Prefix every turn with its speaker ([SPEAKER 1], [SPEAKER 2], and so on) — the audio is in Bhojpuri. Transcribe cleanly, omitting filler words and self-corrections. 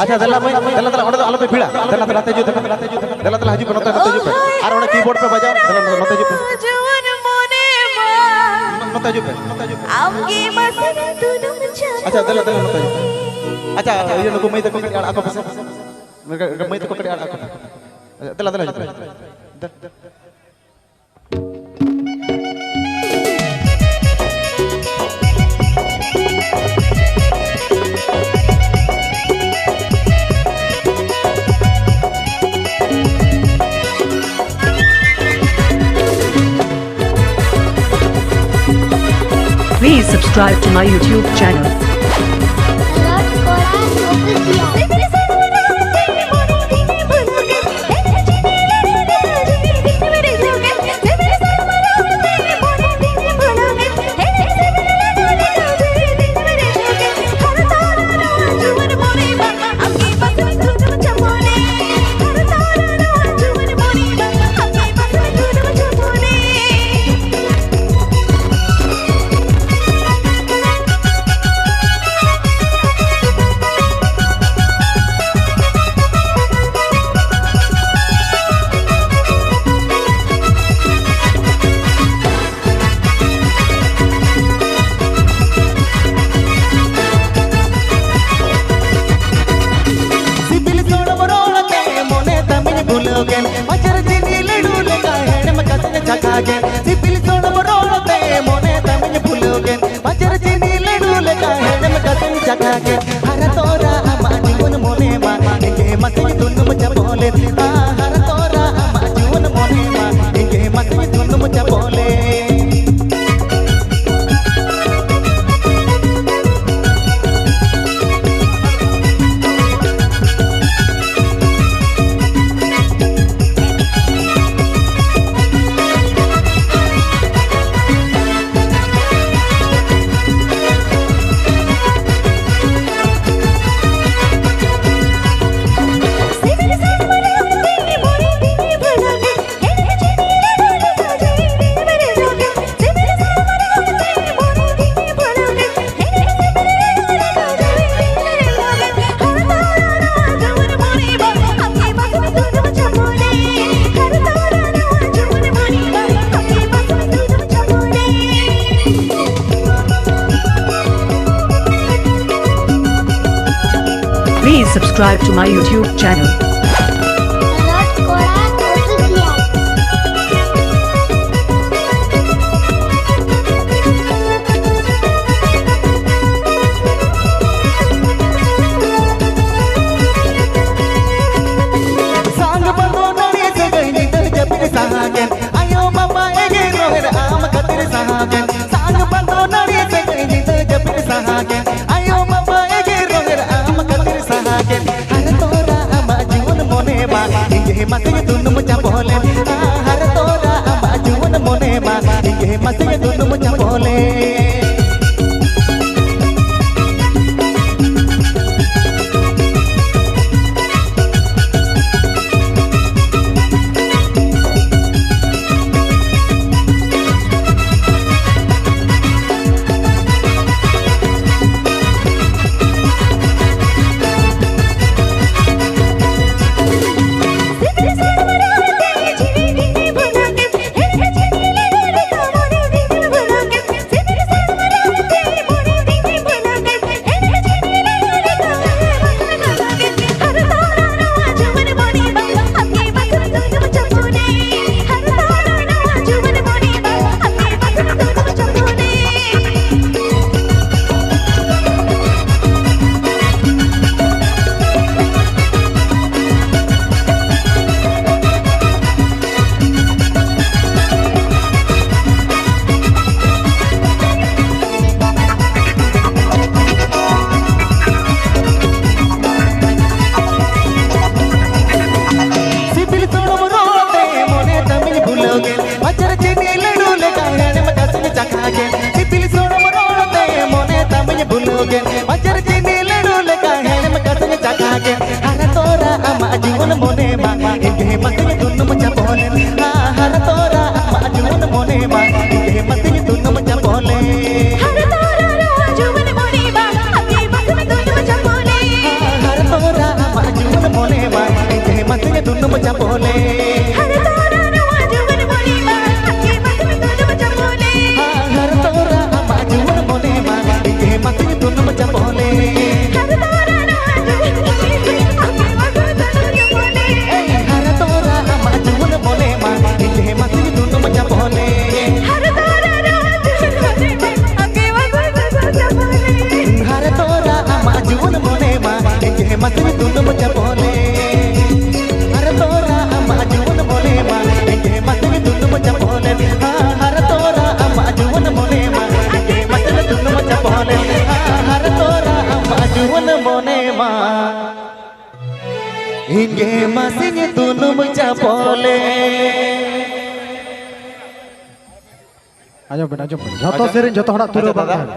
[SPEAKER 1] अच्छा दला ओंडे दो आलो पे भिड़ा दला ते जो दला हजू नते नते जो पे आर ओंडे कीबोर्ड पे बजाओ दला नते जो पे
[SPEAKER 2] जुवन मोने मा
[SPEAKER 1] नते जो पे
[SPEAKER 2] आमगे मसे तुनुम छम
[SPEAKER 1] अच्छा दला नते जो अच्छा ये नुको मई तको कड़ी आको पसे मई तको कड़ी आको दला जो पे
[SPEAKER 3] Please subscribe to my YouTube channel.
[SPEAKER 1] सिपिल सोड बरोते मोने तमिन भूलोगे मजर चिनी लडू लगा है नम कतन जगा के हर तोरा अमा जीवन मोने मा इंगे मसे दुनु मुझ बोले हर तोरा अमा जीवन मोने मा इंगे मसे दुनु मुझ बोले
[SPEAKER 3] Please subscribe to my YouTube channel.
[SPEAKER 1] सांग बंदो नड़ी से गई निकल जबिर सहागन आयो बाबा एगे रोहर आम कतिर सहागन सांग बंदो नड़ी से गई निकल जबिर सहागन आयो बाबा एगे रोहर आम कतिर सहागन हर तोरा अमा जीवन मोने मा इंगे मसे दुनु मुझ बोले हर तोरा अमा जीवन मोने मा इंगे मसे दुनु मुझ बोले जीवन मोने मा इंगे मते दुनु मचा बोले हर तोरा जीवन मोने मा इंगे मते दुनु मचा बोले
[SPEAKER 2] हर तोरा जीवन मोने मा इंगे मते दुनु मचा बोले
[SPEAKER 1] हर तोरा juan mone ma inge masih tunum capole.
[SPEAKER 4] Ayo ben, joto sering joto hak turu bang.